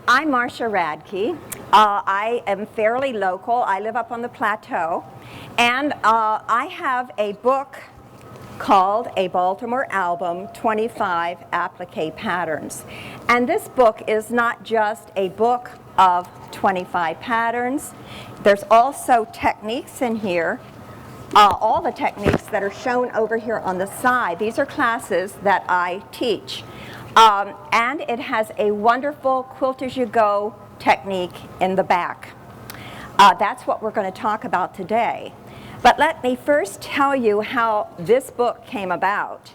I'm Marsha Radtke. I am fairly local. I live up on the plateau. And I have a book called A Baltimore Album, 25 Appliqué Patterns. And this book is not just a book of 25 patterns. There's also techniques in here. All the techniques that are shown over here on the side. These are classes that I teach. And it has a wonderful quilt as you go technique in the back. That's what we're going to talk about today. But let me first tell you how this book came about.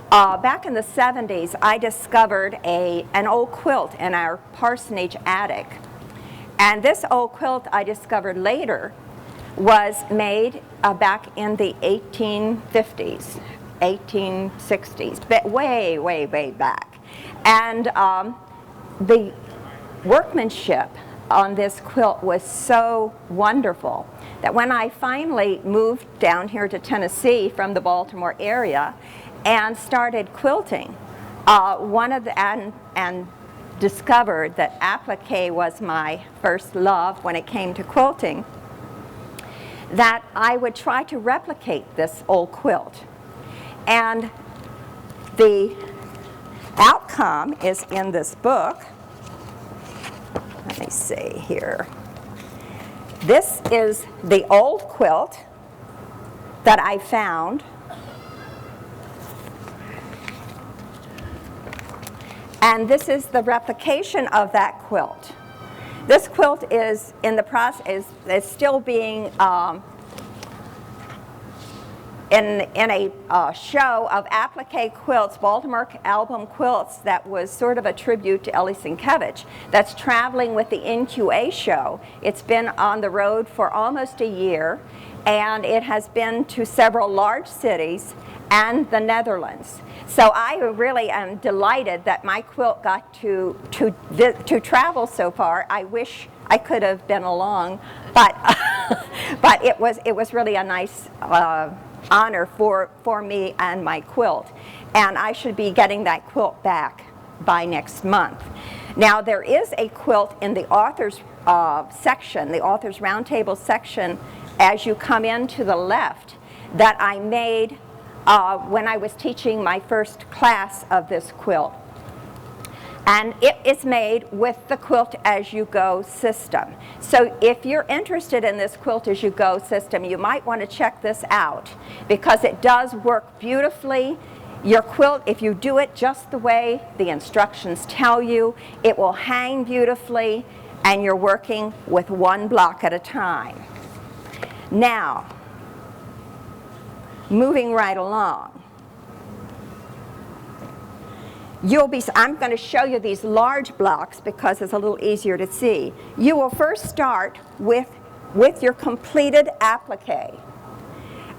Back in the 70s, I discovered an old quilt in our parsonage attic. And this old quilt I discovered later was made back in the 1850s, 1860s, but way, way, way back. And the workmanship on this quilt was so wonderful that when I finally moved down here to Tennessee from the Baltimore area and started quilting, and discovered that applique was my first love when it came to quilting, that I would try to replicate this old quilt. And the outcome is in this book. Let me see here. This is the old quilt that I found. And this is the replication of that quilt. This quilt is in the process, is still being in a show of applique quilts, Baltimore Album quilts, that was sort of a tribute to Ellie Sienkiewicz, that's traveling with the NQA show. It's been on the road for almost a year, and it has been to several large cities and the Netherlands. So I really am delighted that my quilt got to travel so far. I wish I could have been along, but but it was really a nice honor for me and my quilt. And I should be getting that quilt back by next month. Now there is a quilt in the author's section, the author's roundtable section, as you come in to the left, that I made when I was teaching my first class of this quilt. And it is made with the Quilt As You Go system. So if you're interested in this Quilt As You Go system, you might want to check this out because it does work beautifully. Your quilt, if you do it just the way the instructions tell you, it will hang beautifully, and you're working with one block at a time. Now, moving right along. I'm going to show you these large blocks because it's a little easier to see. You will first start with your completed applique.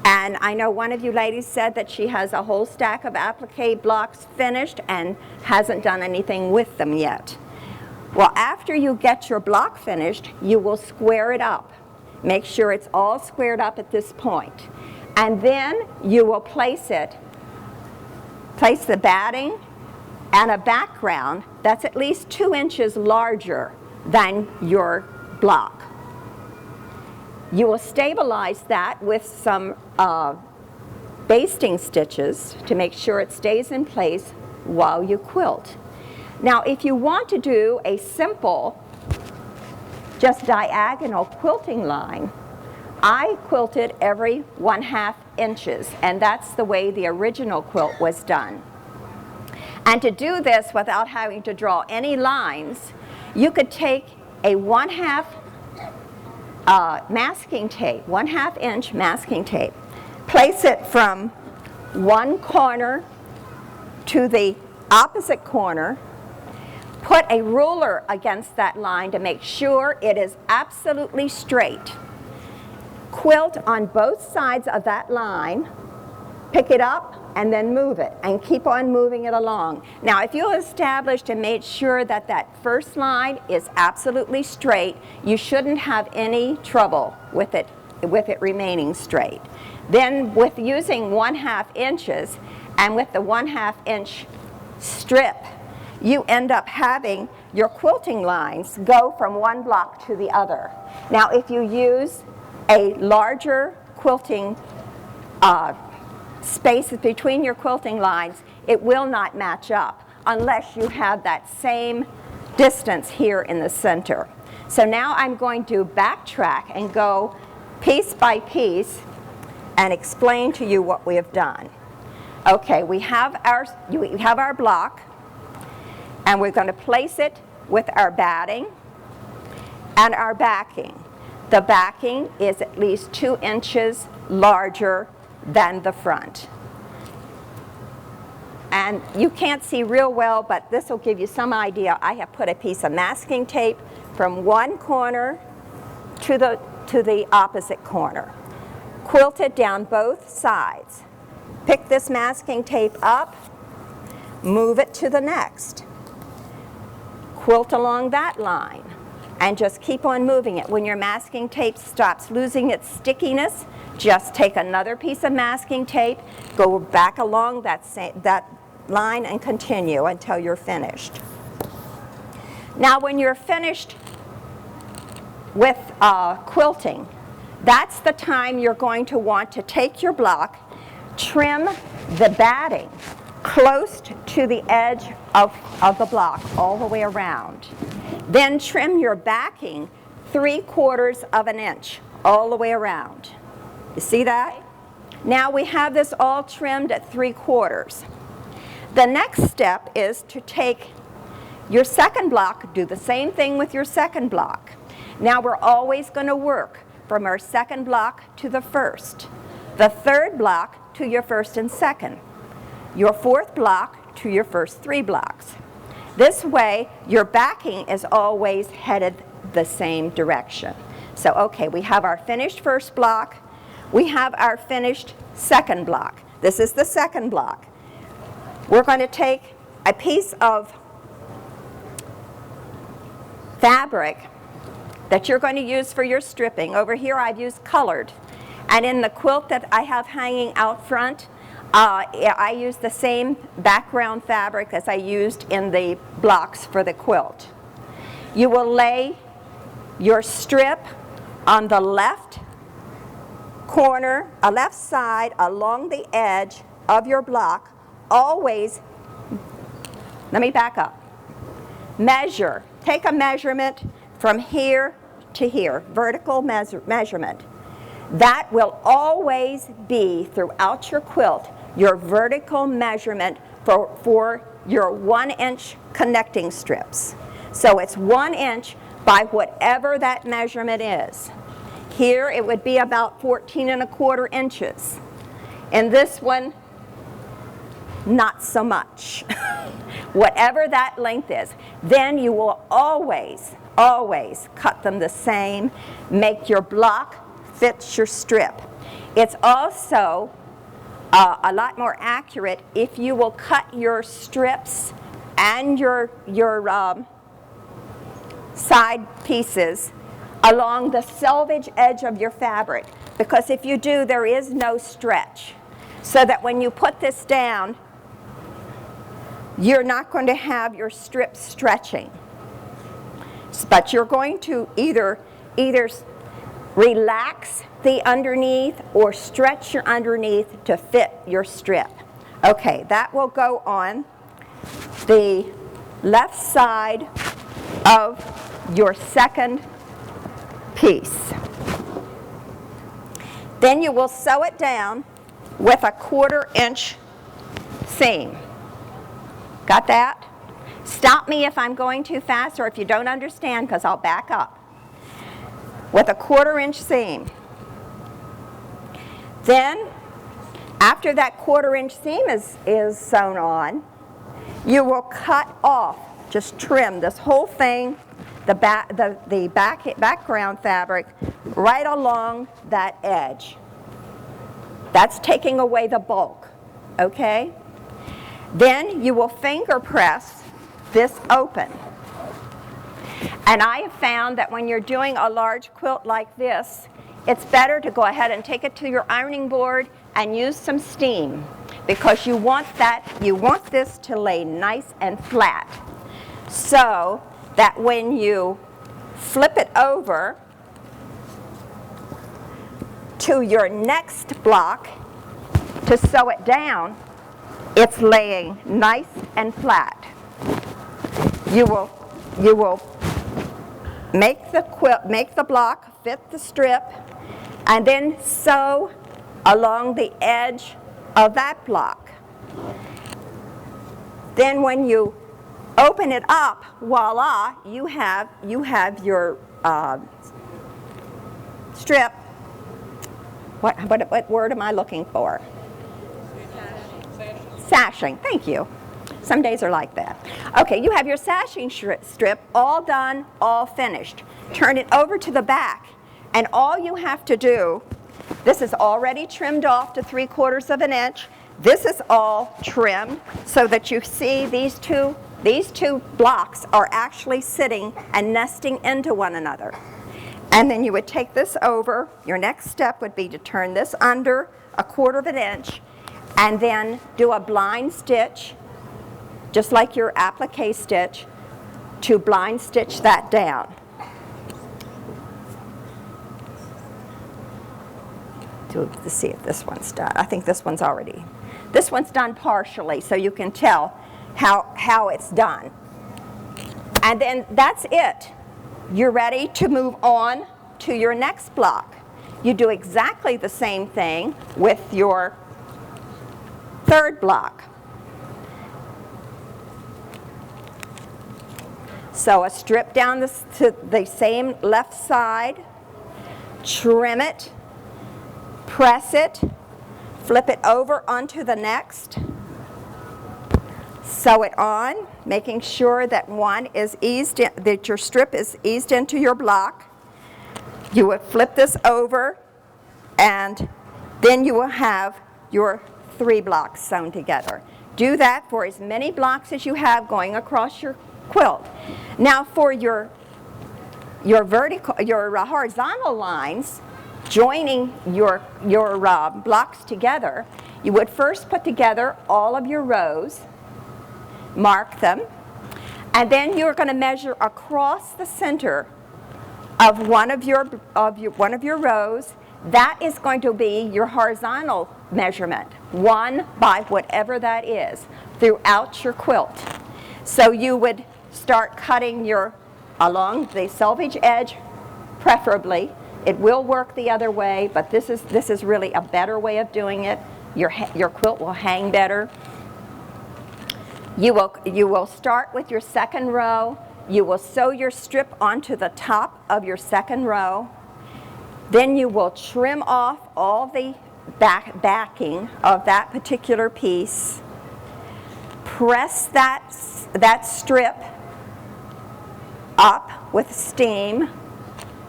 And I know one of you ladies said that she has a whole stack of applique blocks finished and hasn't done anything with them yet. Well, after you get your block finished, you will square it up. Make sure it's all squared up at this point. And then you will place the batting and a background that's at least 2 inches larger than your block. You will stabilize that with some basting stitches to make sure it stays in place while you quilt. Now, if you want to do a simple, just diagonal quilting line, I quilted every 1/2 inches, and that's the way the original quilt was done. And to do this without having to draw any lines, you could take a 1/2 masking tape, 1/2 inch masking tape, place it from one corner to the opposite corner, put a ruler against that line to make sure it is absolutely straight. Quilt on both sides of that line, pick it up, and then move it, and keep on moving it along. Now, if you established and made sure that that first line is absolutely straight, you shouldn't have any trouble with it remaining straight. Then, with using 1/2 inches, and with the 1/2 inch strip, you end up having your quilting lines go from one block to the other. Now, if you use a larger quilting spaces between your quilting lines, it will not match up unless you have that same distance here in the center. So now I'm going to backtrack and go piece by piece and explain to you what we have done. Okay, we have our block, and we're going to place it with our batting and our backing. The backing is at least 2 inches larger than the front. And you can't see real well, but this will give you some idea. I have put a piece of masking tape from one corner to the opposite corner. Quilted down both sides. Pick this masking tape up, move it to the next. Quilt along that line, and just keep on moving it. When your masking tape stops losing its stickiness, just take another piece of masking tape, go back along that line and continue until you're finished. Now when you're finished with quilting, that's the time you're going to want to take your block, trim the batting close to the edge of the block all the way around. Then trim your backing 3/4 of an inch all the way around. You see that? Now we have this all trimmed at 3/4. The next step is to take your second block, do the same thing with your second block. Now we're always going to work from our second block to the first, the third block to your first and second, your fourth block to your first 3 blocks. This way your backing is always headed the same direction. So okay, we have our finished first block, we have our finished second block. This is the second block. We're going to take a piece of fabric that you're going to use for your stripping. Over here I've used colored, and in the quilt that I have hanging out front, I use the same background fabric as I used in the blocks for the quilt. You will lay your strip on the left corner, left side along the edge of your block. Always, let me back up. Measure, take a measurement from here to here, vertical measurement. That will always be throughout your quilt your vertical measurement for your 1-inch connecting strips. So it's 1 inch by whatever that measurement is. Here it would be about 14¼ inches. In this one, not so much. Whatever that length is, then you will always cut them the same. Make your block fit your strip. It's also a lot more accurate if you will cut your strips and your side pieces along the selvage edge of your fabric, because if you do, there is no stretch, so that when you put this down, you're not going to have your strips stretching, but you're going to either relax the underneath or stretch your underneath to fit your strip. Okay, that will go on the left side of your second piece. Then you will sew it down with a 1/4 inch seam. Got that? Stop me if I'm going too fast or if you don't understand, because I'll back up. With a 1/4 inch seam. Then, after that 1/4 inch seam is sewn on, you will cut off, just trim this whole thing, the background fabric, right along that edge. That's taking away the bulk, okay? Then you will finger press this open. And I have found that when you're doing a large quilt like this, it's better to go ahead and take it to your ironing board and use some steam, because you want this to lay nice and flat. So that when you flip it over to your next block to sew it down, it's laying nice and flat. You will make the block fit the strip, and then sew along the edge of that block. Then when you open it up, voila, you have your strip. What word am I looking for? Sashing. Thank you. Some days are like that. Okay, you have your sashing strip all done, all finished. Turn it over to the back, and all you have to do, this is already trimmed off to 3/4 of an inch. This is all trimmed so that you see these two blocks are actually sitting and nesting into one another. And then you would take this over. Your next step would be to turn this under 1/4 of an inch and then do a blind stitch, just like your applique stitch, to blind stitch that down. To see if this one's done. I think this one's done partially, so you can tell how it's done. And then that's it. You're ready to move on to your next block. You do exactly the same thing with your third block. So a strip down to the same left side, trim it, press it, flip it over onto the next, sew it on, making sure that that your strip is eased into your block. You would flip this over, and then you will have your 3 blocks sewn together. Do that for as many blocks as you have going across your quilt. Now for your horizontal lines, joining your blocks together, you would first put together all of your rows, mark them, and then you're going to measure across the center of one of your rows. That is going to be your horizontal measurement, 1 by whatever that is, throughout your quilt. So you would start cutting along the selvage edge, preferably. It will work the other way, but this is really a better way of doing it. Your quilt will hang better. You will start with your second row. You will sew your strip onto the top of your second row. Then you will trim off all the backing of that particular piece. Press that strip up with steam.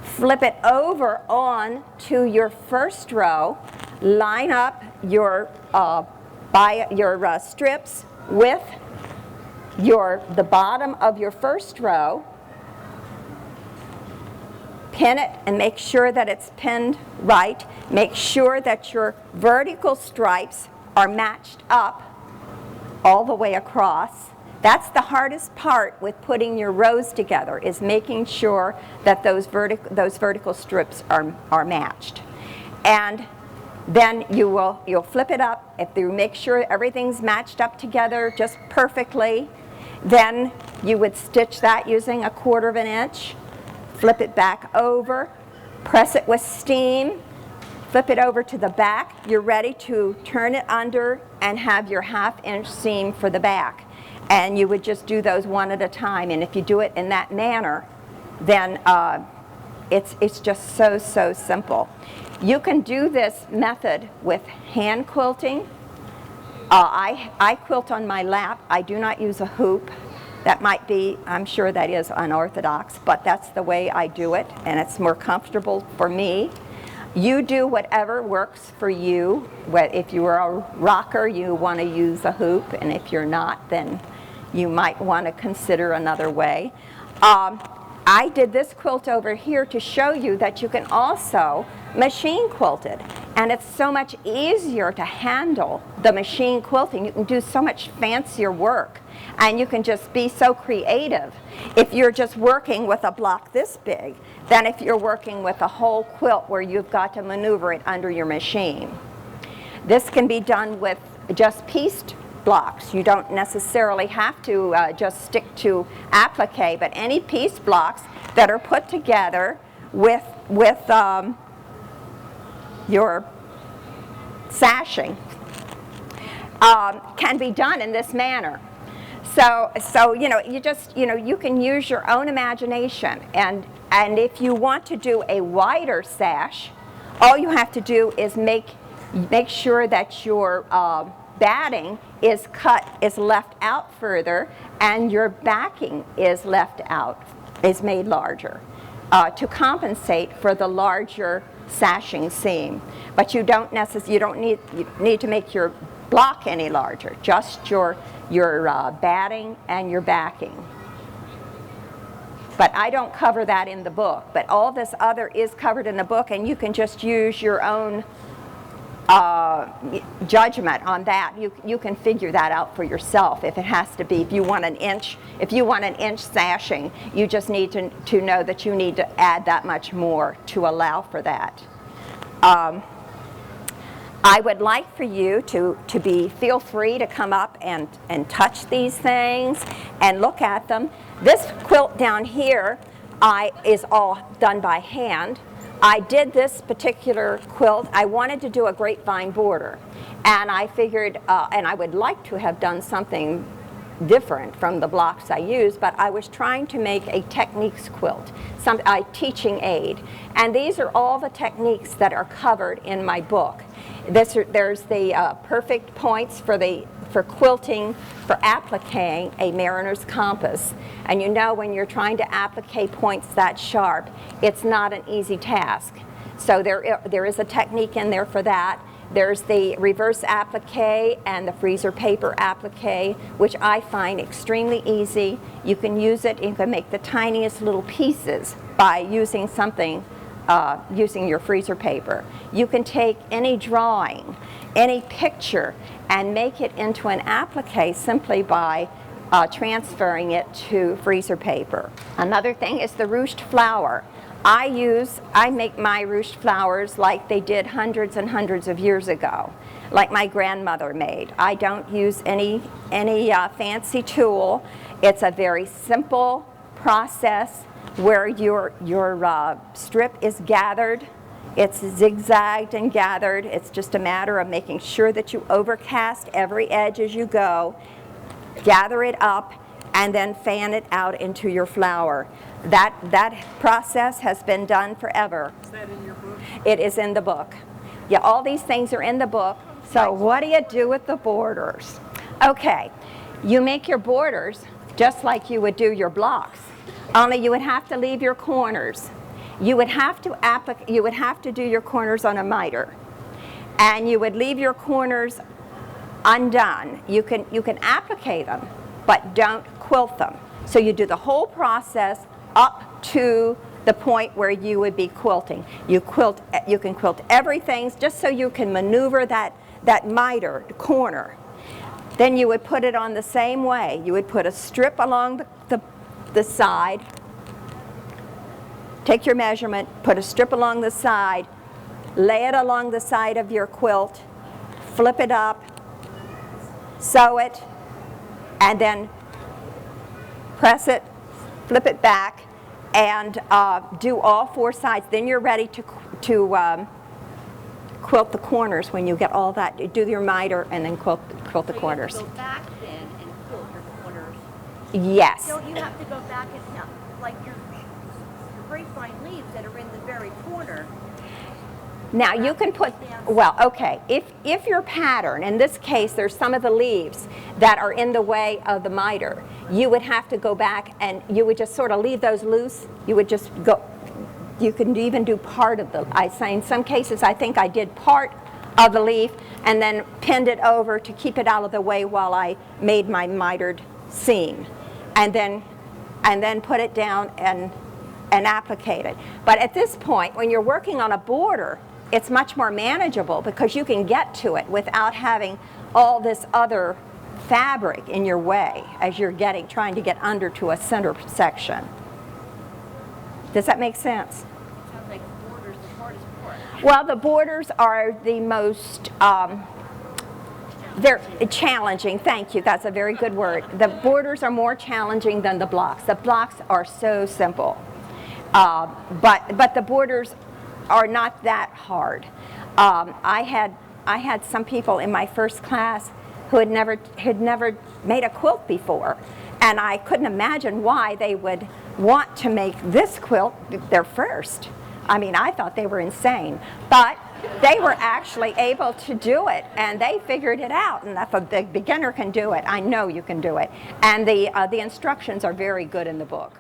Flip it over on to your first row. Line up your strips with the bottom of your first row. Pin it and make sure that it's pinned right. Make sure that your vertical stripes are matched up all the way across. That's the hardest part with putting your rows together, is making sure that those vertical strips are matched. And then you'll flip it up. If you make sure everything's matched up together just perfectly, then you would stitch that using 1/4 of an inch. Flip it back over, press it with steam, flip it over to the back. You're ready to turn it under and have your 1/2 inch seam for the back. And you would just do those one at a time. And if you do it in that manner, then it's just so simple. You can do this method with hand quilting. I quilt on my lap. I do not use a hoop. That might be, I'm sure that is unorthodox, but that's the way I do it, and it's more comfortable for me. You do whatever works for you. If you are a rocker, you want to use a hoop, and if you're not, then you might want to consider another way. I did this quilt over here to show you that you can also machine quilt it. And it's so much easier to handle the machine quilting. You can do so much fancier work, and you can just be so creative if you're just working with a block this big than if you're working with a whole quilt where you've got to maneuver it under your machine. This can be done with just pieced blocks. You don't necessarily have to just stick to applique, but any piece blocks that are put together with your sashing can be done in this manner. So you know, you can use your own imagination, and if you want to do a wider sash, all you have to do is make sure that your batting is left out further, and your backing is made larger to compensate for the larger sashing seam. But you don't need to make your block any larger, just your batting and your backing. But I don't cover that in the book, but all this other is covered in the book, and you can just use your own judgment on that. You can figure that out for yourself if it has to be. If you want an inch sashing, you just need to know that you need to add that much more to allow for that. I would like for you to feel free to come up and touch these things and look at them. This quilt down here is all done by hand. I did this particular quilt. I wanted to do a grapevine border, and I figured, and I would like to have done something different from the blocks I use, but I was trying to make a techniques quilt, a teaching aid, and these are all the techniques that are covered in my book. There's the perfect points for quilting, for appliquing a mariner's compass. And you know, when you're trying to applique points that sharp, it's not an easy task. So there is a technique in there for that. There's the reverse applique and the freezer paper applique, which I find extremely easy. You can use it, you can make the tiniest little pieces by using something, using your freezer paper. You can take any drawing, any picture, and make it into an applique simply by transferring it to freezer paper. Another thing is the ruched flower. I make my ruched flowers like they did hundreds and hundreds of years ago, like my grandmother made. I don't use any fancy tool. It's a very simple process where your strip is gathered. It's zigzagged and gathered. It's just a matter of making sure that you overcast every edge as you go, gather it up, and then fan it out into your flower. That process has been done forever. Is that in your book? It is in the book. Yeah, all these things are in the book. So what do you do with the borders? Okay, you make your borders just like you would do your blocks, only you would have to leave your corners. You would have to do your corners on a miter, and you would leave your corners undone. You can applique them, but don't quilt them. So you do the whole process up to the point where you would be quilting. You can quilt everything just so you can maneuver that miter corner. Then you would put it on the same way. You would put a strip along the side. Take your measurement, put a strip along the side, lay it along the side of your quilt, flip it up, sew it, and then press it, flip it back, and do all four sides. Then you're ready to quilt the corners when you get all that. Do your miter and then quilt the corners. So you have to go back then and quilt your corners. Yes. So you have to go back and like your grapevine leaves that are in the very corner. Now you can put, well, okay, if your pattern, in this case there's some of the leaves that are in the way of the miter, you would have to go back and you would just sort of leave those loose. You would just go, you can even do part of the, in some cases I think I did part of the leaf and then pinned it over to keep it out of the way while I made my mitered seam, and then put it down and applique it. But at this point, when you're working on a border, it's much more manageable because you can get to it without having all this other fabric in your way as you're trying to get under to a center section. Does that make sense? Sounds like the border's the hardest part. Well, the borders are the most, they're challenging. Thank you. That's a very good word. The borders are more challenging than the blocks. The blocks are so simple, but the borders are not that hard. I had some people in my first class who had never made a quilt before, and I couldn't imagine why they would want to make this quilt their first. I mean, I thought they were insane, but they were actually able to do it, and they figured it out. And if a beginner can do it, I know you can do it. And the instructions are very good in the book.